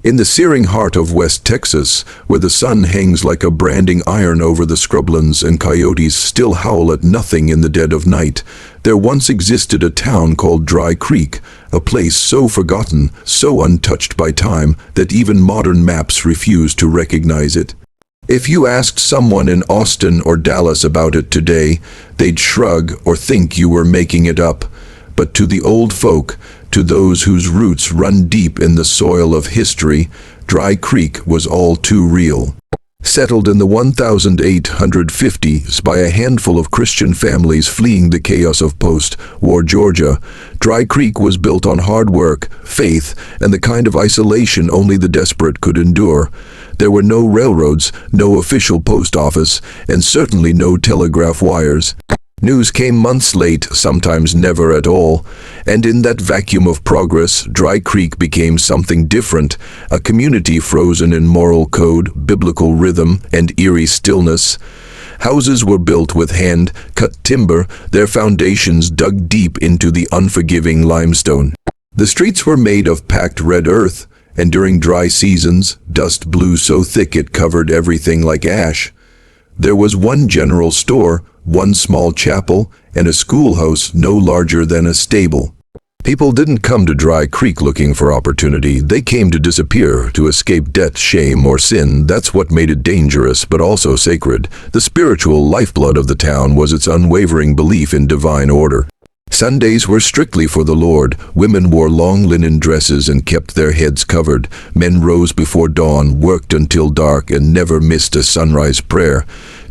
In the searing heart of West Texas, where the sun hangs like a branding iron over the scrublands and coyotes still howl at nothing in the dead of night, there once existed a town called Dry Creek, a place so forgotten, so untouched by time, that even modern maps refuse to recognize it. If you asked someone in Austin or Dallas about it today, they'd shrug or think you were making it up. But to the old folk, to those whose roots run deep in the soil of history, Dry Creek was all too real. Settled in the 1850s by a handful of Christian families fleeing the chaos of post-war Georgia, Dry Creek was built on hard work, faith, and the kind of isolation only the desperate could endure. There were no railroads, no official post office, and certainly no telegraph wires. News came months late, sometimes never at all, and in that vacuum of progress, Dry Creek became something different, a community frozen in moral code, biblical rhythm, and eerie stillness. Houses were built with hand-cut timber, their foundations dug deep into the unforgiving limestone. The streets were made of packed red earth, and during dry seasons, dust blew so thick it covered everything like ash. There was one general store, one small chapel, and a schoolhouse no larger than a stable. People didn't come to Dry Creek looking for opportunity. They came to disappear, to escape death, shame, or sin. That's what made it dangerous, but also sacred. The spiritual lifeblood of the town was its unwavering belief in divine order. Sundays were strictly for the Lord. Women wore long linen dresses and kept their heads covered. Men rose before dawn, worked until dark, and never missed a sunrise prayer.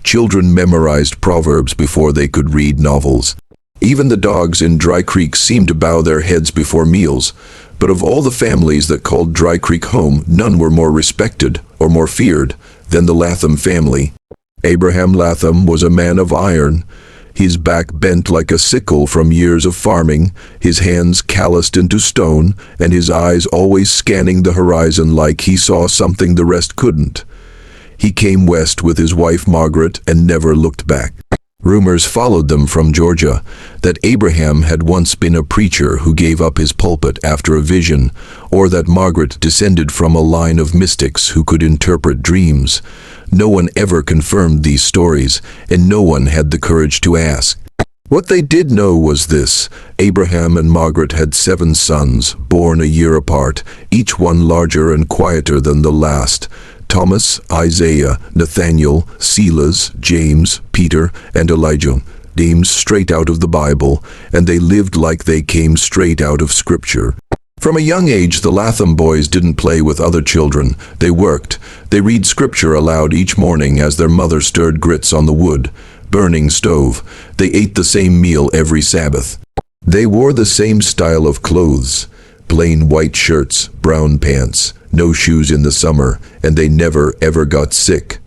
Children memorized proverbs before they could read novels. Even the dogs in Dry Creek seemed to bow their heads before meals. But of all the families that called Dry Creek home, none were more respected or more feared than the Latham family. Abraham Latham was a man of iron. His back bent like a sickle from years of farming, his hands calloused into stone, and his eyes always scanning the horizon like he saw something the rest couldn't. He came west with his wife Margaret and never looked back. Rumors followed them from Georgia that Abraham had once been a preacher who gave up his pulpit after a vision, or that Margaret descended from a line of mystics who could interpret dreams. No one ever confirmed these stories, and no one had the courage to ask. What they did know was this: Abraham and Margaret had 7 sons, born a year apart, each one larger and quieter than the last. Thomas, Isaiah, Nathaniel, Silas, James, Peter, and Elijah, names straight out of the Bible, and they lived like they came straight out of Scripture. From a young age, the Latham boys didn't play with other children. They worked. They read Scripture aloud each morning as their mother stirred grits on the wood, burning stove. They ate the same meal every Sabbath. They wore the same style of clothes, plain white shirts, brown pants, no shoes in the summer, and they never ever got sick.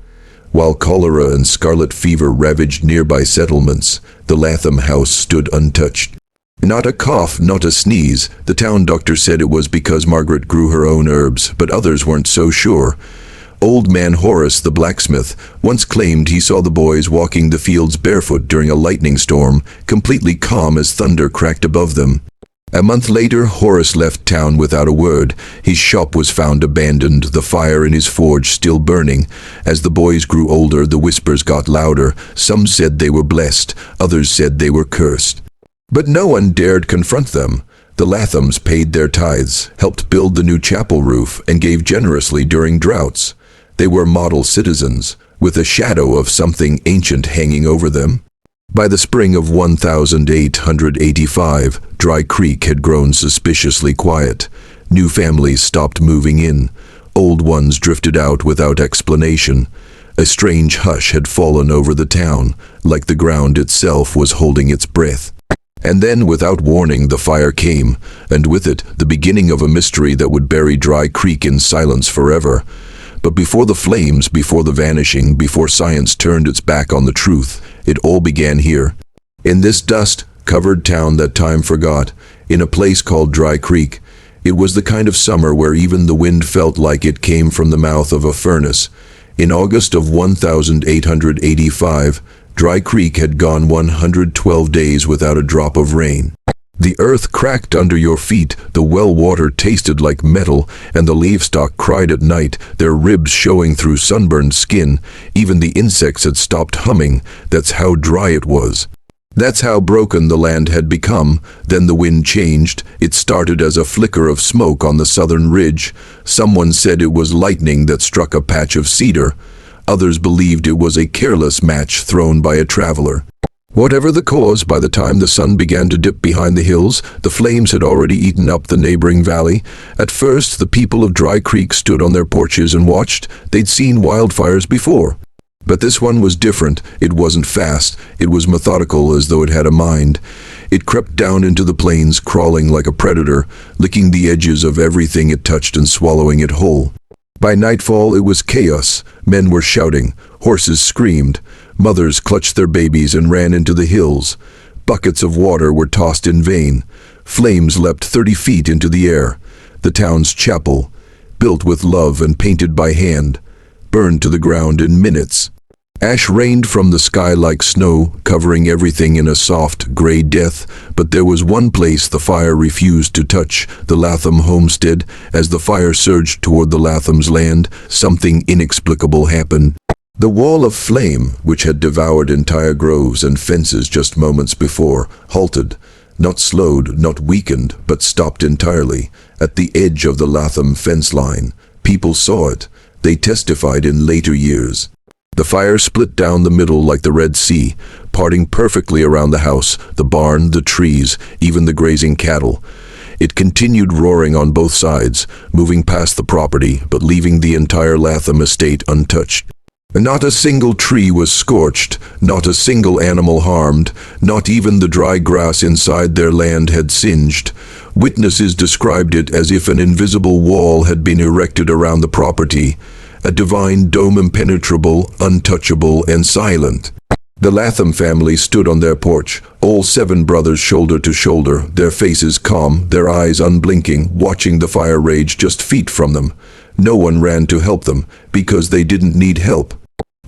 While cholera and scarlet fever ravaged nearby settlements, the Latham house stood untouched. Not a cough, not a sneeze. The town doctor said it was because Margaret grew her own herbs, but others weren't so sure. Old man Horace, the blacksmith, once claimed he saw the boys walking the fields barefoot during a lightning storm, completely calm as thunder cracked above them. A month later, Horace left town without a word. His shop was found abandoned, the fire in his forge still burning. As the boys grew older, the whispers got louder. Some said they were blessed, others said they were cursed. But no one dared confront them. The Lathams paid their tithes, helped build the new chapel roof, and gave generously during droughts. They were model citizens, with a shadow of something ancient hanging over them. By the spring of 1885, Dry Creek had grown suspiciously quiet. New families stopped moving in. Old ones drifted out without explanation. A strange hush had fallen over the town, like the ground itself was holding its breath. And then, without warning, the fire came, and with it, the beginning of a mystery that would bury Dry Creek in silence forever. But before the flames, before the vanishing, before science turned its back on the truth, it all began here. In this dust-covered town that time forgot, in a place called Dry Creek. It was the kind of summer where even the wind felt like it came from the mouth of a furnace. In August of 1885, Dry Creek had gone 112 days without a drop of rain. The earth cracked under your feet, the well water tasted like metal, and the livestock cried at night, their ribs showing through sunburned skin. Even the insects had stopped humming. That's how dry it was. That's how broken the land had become. Then the wind changed. It started as a flicker of smoke on the southern ridge. Someone said it was lightning that struck a patch of cedar. Others believed it was a careless match thrown by a traveler. Whatever the cause, by the time the sun began to dip behind the hills, the flames had already eaten up the neighboring valley. At first, the people of Dry Creek stood on their porches and watched. They'd seen wildfires before. But this one was different. It wasn't fast. It was methodical, as though it had a mind. It crept down into the plains, crawling like a predator, licking the edges of everything it touched and swallowing it whole. By nightfall, it was chaos. Men were shouting. Horses screamed. Mothers clutched their babies and ran into the hills. Buckets of water were tossed in vain. Flames leapt 30 feet into the air. The town's chapel, built with love and painted by hand, burned to the ground in minutes. Ash rained from the sky like snow, covering everything in a soft, gray death. But there was one place the fire refused to touch, the Latham homestead. As the fire surged toward the Latham's land, something inexplicable happened. The wall of flame, which had devoured entire groves and fences just moments before, halted, not slowed, not weakened, but stopped entirely, at the edge of the Latham fence line. People saw it. They testified in later years. The fire split down the middle like the Red Sea, parting perfectly around the house, the barn, the trees, even the grazing cattle. It continued roaring on both sides, moving past the property, but leaving the entire Latham estate untouched. Not a single tree was scorched, not a single animal harmed, not even the dry grass inside their land had singed. Witnesses described it as if an invisible wall had been erected around the property, a divine dome, impenetrable, untouchable, and silent. The Latham family stood on their porch, all 7 brothers shoulder to shoulder, their faces calm, their eyes unblinking, watching the fire rage just feet from them. No one ran to help them, because they didn't need help.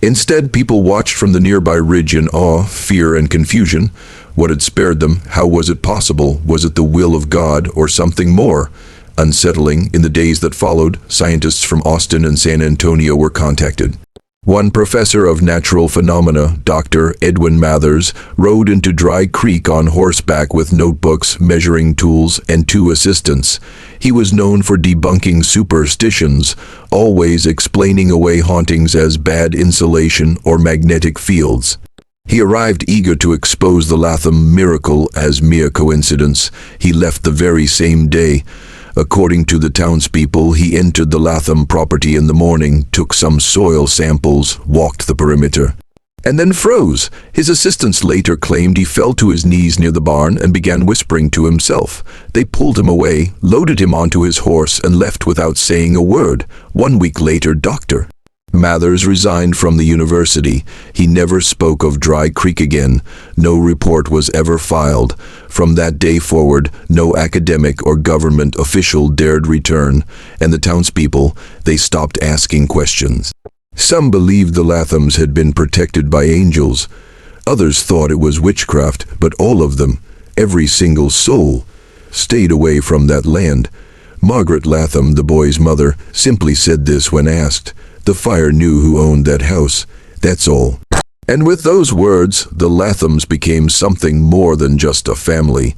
Instead, people watched from the nearby ridge in awe, fear, and confusion. What had spared them? How was it possible? Was it the will of God, or something more? Unsettling, in the days that followed, scientists from Austin and San Antonio were contacted. One professor of natural phenomena, Dr. Edwin Mathers, rode into Dry Creek on horseback with notebooks, measuring tools, and 2 assistants. He was known for debunking superstitions, always explaining away hauntings as bad insulation or magnetic fields. He arrived eager to expose the Latham miracle as mere coincidence. He left the very same day. According to the townspeople, he entered the Latham property in the morning, took some soil samples, walked the perimeter, and then froze. His assistants later claimed he fell to his knees near the barn and began whispering to himself. They pulled him away, loaded him onto his horse, and left without saying a word. 1 week later, Dr. Mathers resigned from the university. He never spoke of Dry Creek again. No report was ever filed. From that day forward, no academic or government official dared return, and the townspeople, they stopped asking questions. Some believed the Lathams had been protected by angels. Others thought it was witchcraft, but all of them, every single soul, stayed away from that land. Margaret Latham, the boy's mother, simply said this when asked. The fire knew who owned that house. That's all. And with those words, the Lathams became something more than just a family.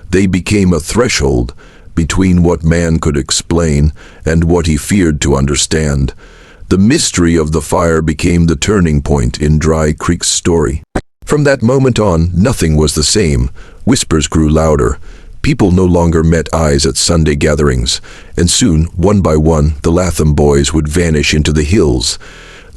They became a threshold between what man could explain and what he feared to understand. The mystery of the fire became the turning point in Dry Creek's story. From that moment on, nothing was the same. Whispers grew louder. People no longer met eyes at Sunday gatherings, and soon, one by one, the Latham boys would vanish into the hills,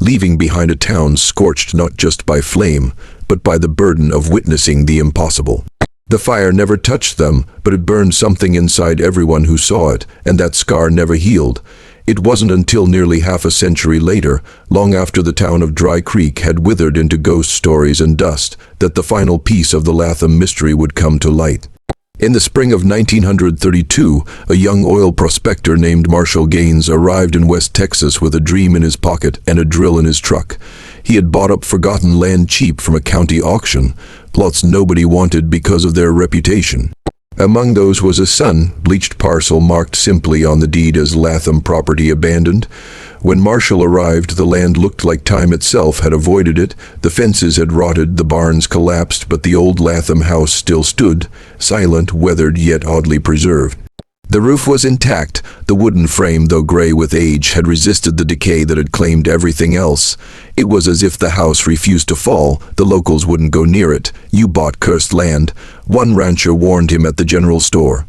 leaving behind a town scorched not just by flame, but by the burden of witnessing the impossible. The fire never touched them, but it burned something inside everyone who saw it, and that scar never healed. It wasn't until nearly half a century later, long after the town of Dry Creek had withered into ghost stories and dust, that the final piece of the Latham mystery would come to light. In the spring of 1932, a young oil prospector named Marshall Gaines arrived in West Texas with a dream in his pocket and a drill in his truck. He had bought up forgotten land cheap from a county auction, plots nobody wanted because of their reputation. Among those was a son, bleached parcel marked simply on the deed as Latham property abandoned. When Marshall arrived, the land looked like time itself had avoided it. The fences had rotted, the barns collapsed, but the old Latham house still stood, silent, weathered, yet oddly preserved. The roof was intact. The wooden frame, though gray with age, had resisted the decay that had claimed everything else. It was as if the house refused to fall. The locals wouldn't go near it. "You bought cursed land," one rancher warned him at the general store.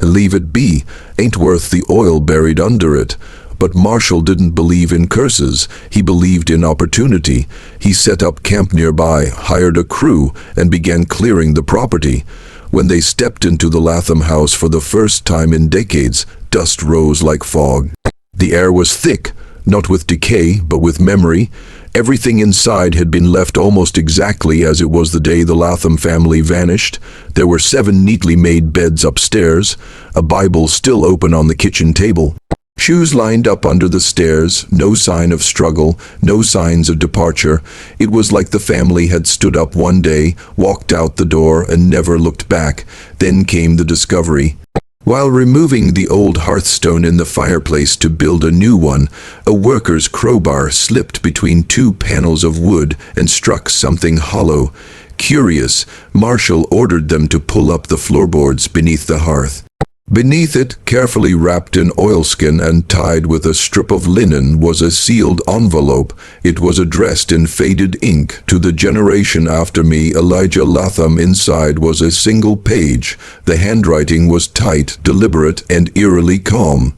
"Leave it be. Ain't worth the oil buried under it." But Marshall didn't believe in curses. He believed in opportunity. He set up camp nearby, hired a crew, and began clearing the property. When they stepped into the Latham house for the first time in decades, dust rose like fog. The air was thick, not with decay, but with memory. Everything inside had been left almost exactly as it was the day the Latham family vanished. There were 7 neatly made beds upstairs, a Bible still open on the kitchen table. Shoes lined up under the stairs, no sign of struggle, no signs of departure. It was like the family had stood up one day, walked out the door, and never looked back. Then came the discovery. While removing the old hearthstone in the fireplace to build a new one, a worker's crowbar slipped between 2 panels of wood and struck something hollow. Curious, Marshall ordered them to pull up the floorboards beneath the hearth. Beneath it, carefully wrapped in oilskin and tied with a strip of linen, was a sealed envelope. It was addressed in faded ink, "To the generation after me, Elijah Latham." Inside was a single page. The handwriting was tight, deliberate, and eerily calm.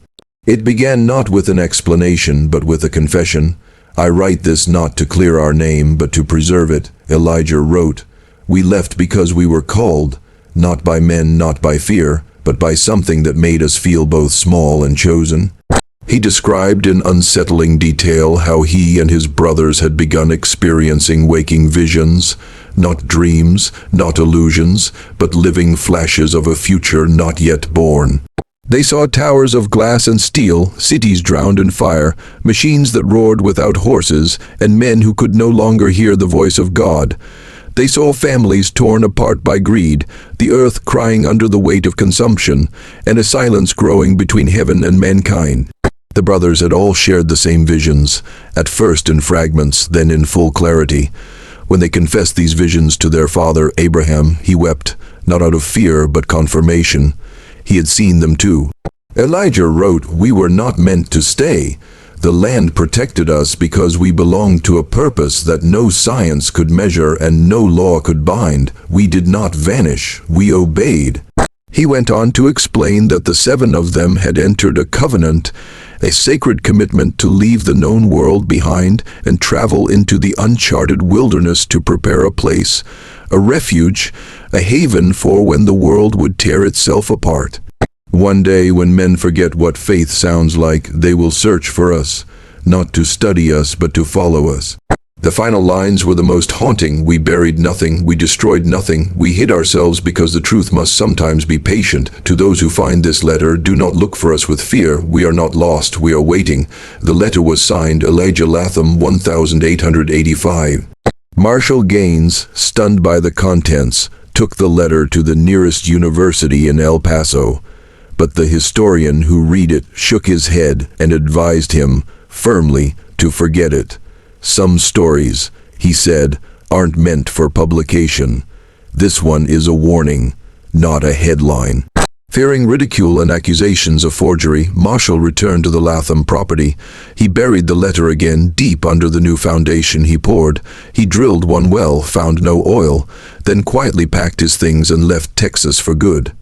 It began not with an explanation, but with a confession. "I write this not to clear our name, but to preserve it," Elijah wrote. "We left because we were called, not by men, not by fear, but by something that made us feel both small and chosen." He described in unsettling detail how he and his brothers had begun experiencing waking visions, not dreams, not illusions, but living flashes of a future not yet born. They saw towers of glass and steel, cities drowned in fire, machines that roared without horses, and men who could no longer hear the voice of God. They saw families torn apart by greed, the earth crying under the weight of consumption, and a silence growing between heaven and mankind. The brothers had all shared the same visions, at first in fragments, then in full clarity. When they confessed these visions to their father Abraham, he wept, not out of fear but confirmation. He had seen them too. Elijah wrote, "We were not meant to stay. The land protected us because we belonged to a purpose that no science could measure and no law could bind. We did not vanish, we obeyed." He went on to explain that the 7 of them had entered a covenant, a sacred commitment to leave the known world behind and travel into the uncharted wilderness to prepare a place, a refuge, a haven for when the world would tear itself apart. "One day when men forget what faith sounds like, they will search for us, not to study us, but to follow us." The final lines were the most haunting. "We buried nothing, we destroyed nothing, we hid ourselves because the truth must sometimes be patient. To those who find this letter, do not look for us with fear. We are not lost, we are waiting." The letter was signed Elijah Latham, 1885. Marshall Gaines, stunned by the contents, took the letter to the nearest university in El Paso. But the historian who read it shook his head and advised him, firmly, to forget it. "Some stories," he said, "aren't meant for publication. This one is a warning, not a headline." Fearing ridicule and accusations of forgery, Marshall returned to the Latham property. He buried the letter again deep under the new foundation he poured. He drilled one well, found no oil, then quietly packed his things and left Texas for good.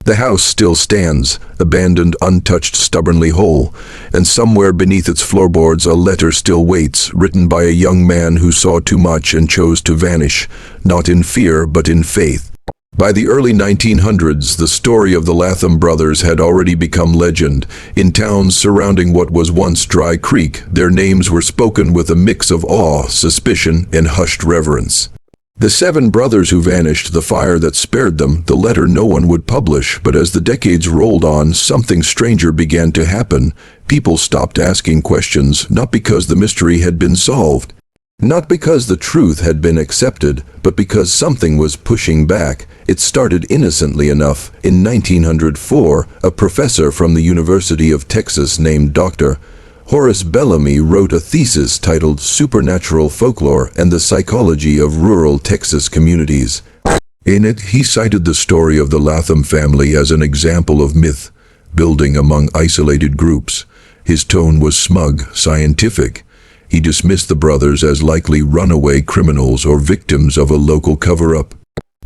The house still stands, abandoned, untouched, stubbornly whole, and somewhere beneath its floorboards a letter still waits, written by a young man who saw too much and chose to vanish, not in fear but in faith. By the early 1900s, the story of the Latham brothers had already become legend. In towns surrounding what was once Dry Creek, their names were spoken with a mix of awe, suspicion, and hushed reverence. The 7 brothers who vanished, the fire that spared them, the letter no one would publish, but as the decades rolled on, something stranger began to happen. People stopped asking questions, not because the mystery had been solved. Not because the truth had been accepted, but because something was pushing back. It started innocently enough. In 1904, a professor from the University of Texas named Dr. Horace Bellamy wrote a thesis titled Supernatural Folklore and the Psychology of Rural Texas Communities. In it, he cited the story of the Latham family as an example of myth building among isolated groups. His tone was smug, scientific. He dismissed the brothers as likely runaway criminals or victims of a local cover-up.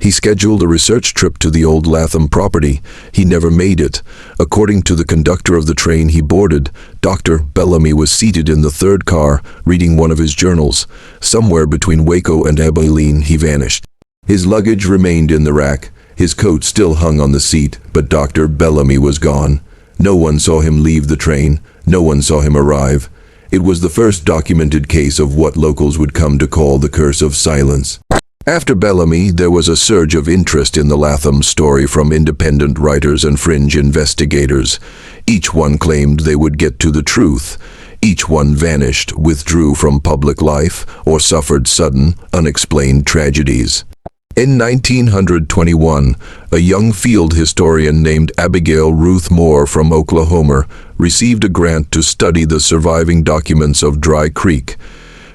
He scheduled a research trip to the old Latham property. He never made it. According to the conductor of the train he boarded, Dr. Bellamy was seated in the third car, reading one of his journals. Somewhere between Waco and Abilene, he vanished. His luggage remained in the rack. His coat still hung on the seat, but Dr. Bellamy was gone. No one saw him leave the train. No one saw him arrive. It was the first documented case of what locals would come to call the curse of silence. After Bellamy, there was a surge of interest in the Latham story from independent writers and fringe investigators. Each one claimed they would get to the truth. Each one vanished, withdrew from public life, or suffered sudden, unexplained tragedies. In 1921, a young field historian named Abigail Ruth Moore from Oklahoma received a grant to study the surviving documents of Dry Creek.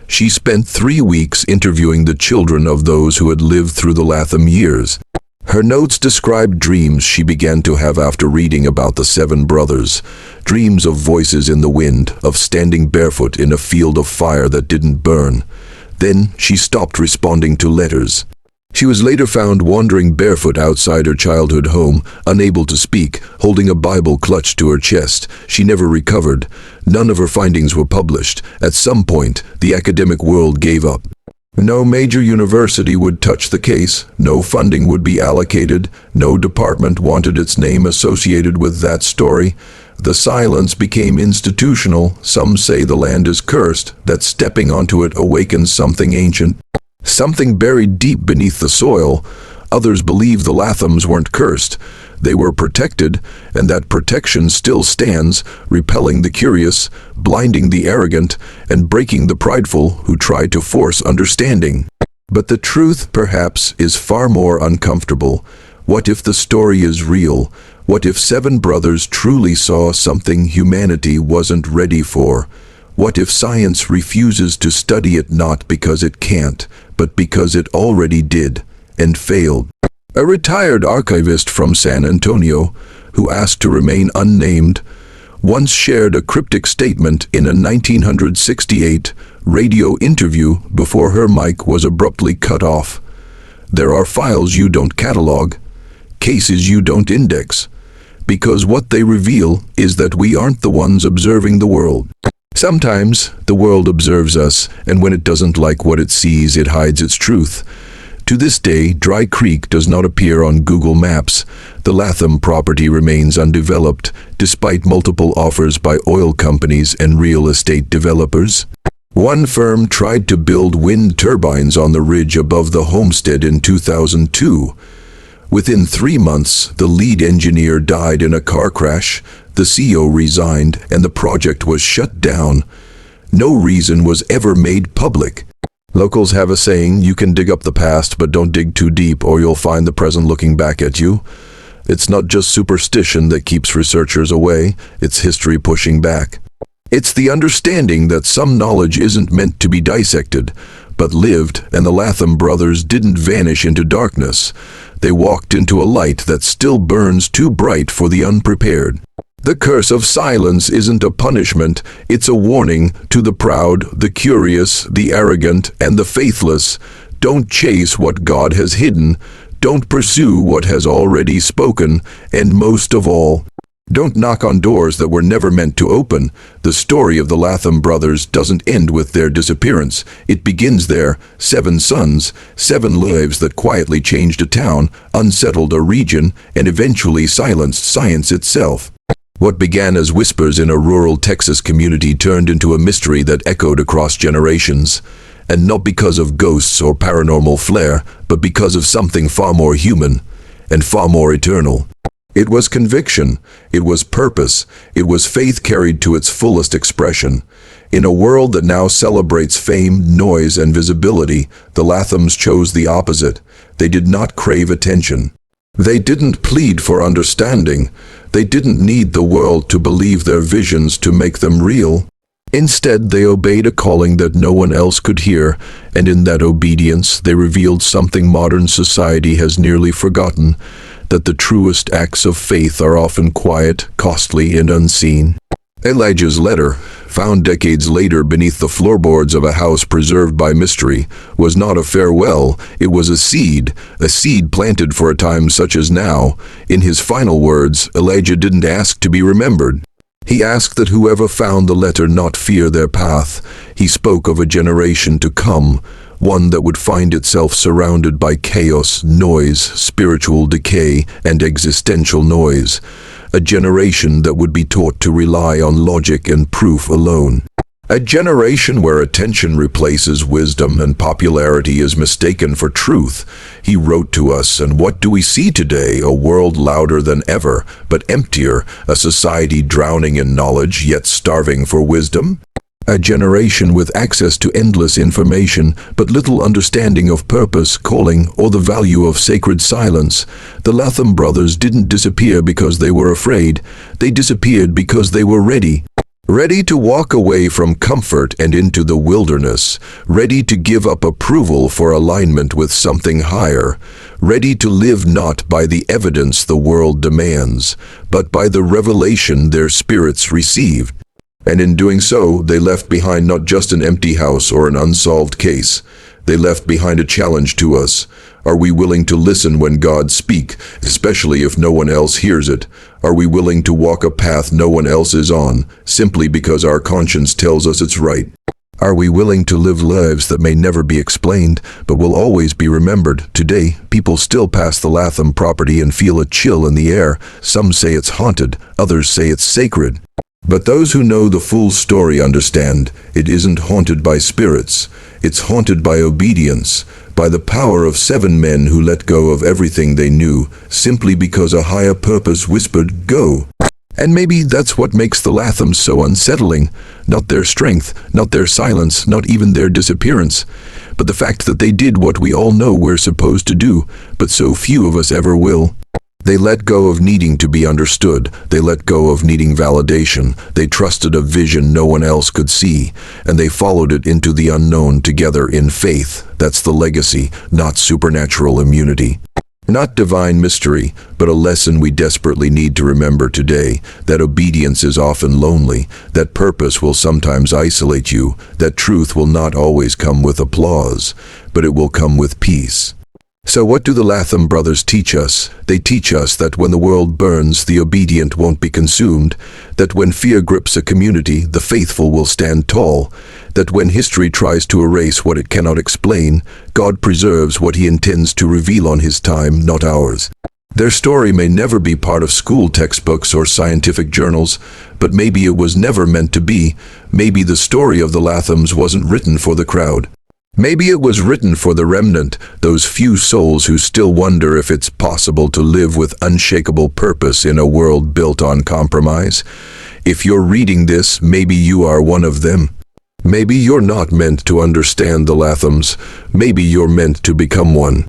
She spent 3 weeks interviewing the children of those who had lived through the Latham years. Her notes described dreams she began to have after reading about the 7 brothers. Dreams of voices in the wind, of standing barefoot in a field of fire that didn't burn. Then she stopped responding to letters. She was later found wandering barefoot outside her childhood home, unable to speak, holding a Bible clutched to her chest. She never recovered. None of her findings were published. At some point, the academic world gave up. No major university would touch the case. No funding would be allocated. No department wanted its name associated with that story. The silence became institutional. Some say the land is cursed, that stepping onto it awakens something ancient. Something buried deep beneath the soil. Others believe the Lathams weren't cursed. They were protected, and that protection still stands, repelling the curious, blinding the arrogant, and breaking the prideful who try to force understanding. But the truth, perhaps, is far more uncomfortable. What if the story is real? What if 7 brothers truly saw something humanity wasn't ready for? What if science refuses to study it not because it can't, but because it already did, and failed? A retired archivist from San Antonio, who asked to remain unnamed, once shared a cryptic statement in a 1968 radio interview before her mic was abruptly cut off. There are files you don't catalog, cases you don't index, because what they reveal is that we aren't the ones observing the world. Sometimes the world observes us, and when it doesn't like what it sees, it hides its truth. To this day, Dry Creek does not appear on Google Maps. The Latham property remains undeveloped, despite multiple offers by oil companies and real estate developers. One firm tried to build wind turbines on the ridge above the homestead in 2002. Within 3 months, the lead engineer died in a car crash. The CEO resigned, and the project was shut down. No reason was ever made public. Locals have a saying, you can dig up the past, but don't dig too deep or you'll find the present looking back at you. It's not just superstition that keeps researchers away, it's history pushing back. It's the understanding that some knowledge isn't meant to be dissected, but lived, and the Latham brothers didn't vanish into darkness. They walked into a light that still burns too bright for the unprepared. The curse of silence isn't a punishment, it's a warning to the proud, the curious, the arrogant, and the faithless. Don't chase what God has hidden, don't pursue what has already spoken, and most of all, don't knock on doors that were never meant to open. The story of the Latham brothers doesn't end with their disappearance. It begins there. 7 sons, 7 lives that quietly changed a town, unsettled a region, and eventually silenced science itself. What began as whispers in a rural Texas community turned into a mystery that echoed across generations. And not because of ghosts or paranormal flair, but because of something far more human and far more eternal. It was conviction, it was purpose, it was faith carried to its fullest expression. In a world that now celebrates fame, noise, and visibility, the Lathams chose the opposite. They did not crave attention. They didn't plead for understanding. They didn't need the world to believe their visions to make them real. Instead, they obeyed a calling that no one else could hear, and in that obedience they revealed something modern society has nearly forgotten, that the truest acts of faith are often quiet, costly, and unseen. Elijah's letter, found decades later beneath the floorboards of a house preserved by mystery, was not a farewell, it was a seed planted for a time such as now. In his final words, Elijah didn't ask to be remembered. He asked that whoever found the letter not fear their path. He spoke of a generation to come, one that would find itself surrounded by chaos, noise, spiritual decay, and existential noise. A generation that would be taught to rely on logic and proof alone. A generation where attention replaces wisdom and popularity is mistaken for truth. He wrote to us, and what do we see today? A world louder than ever, but emptier, a society drowning in knowledge, yet starving for wisdom. A generation with access to endless information, but little understanding of purpose, calling, or the value of sacred silence. The Latham brothers didn't disappear because they were afraid. They disappeared because they were ready. Ready to walk away from comfort and into the wilderness, ready to give up approval for alignment with something higher, ready to live not by the evidence the world demands, but by the revelation their spirits received. And in doing so, they left behind not just an empty house or an unsolved case. They left behind a challenge to us. Are we willing to listen when God speaks, especially if no one else hears it? Are we willing to walk a path no one else is on, simply because our conscience tells us it's right? Are we willing to live lives that may never be explained, but will always be remembered? Today, people still pass the Latham property and feel a chill in the air. Some say it's haunted, others say it's sacred. But those who know the full story understand it isn't haunted by spirits. It's haunted by obedience, by the power of 7 men who let go of everything they knew, simply because a higher purpose whispered, "Go." And maybe that's what makes the Lathams so unsettling. Not their strength, not their silence, not even their disappearance, but the fact that they did what we all know we're supposed to do, but so few of us ever will. They let go of needing to be understood. They let go of needing validation. They trusted a vision no one else could see, and they followed it into the unknown together in faith. That's the legacy, not supernatural immunity. Not divine mystery, but a lesson we desperately need to remember today, that obedience is often lonely, that purpose will sometimes isolate you, that truth will not always come with applause, but it will come with peace. So what do the Latham brothers teach us? They teach us that when the world burns, the obedient won't be consumed, that when fear grips a community, the faithful will stand tall, that when history tries to erase what it cannot explain, God preserves what he intends to reveal on his time, not ours. Their story may never be part of school textbooks or scientific journals, but maybe it was never meant to be. Maybe the story of the Lathams wasn't written for the crowd. Maybe it was written for the remnant, those few souls who still wonder if it's possible to live with unshakable purpose in a world built on compromise. If you're reading this, maybe you are one of them. Maybe you're not meant to understand the Lathams. Maybe you're meant to become one.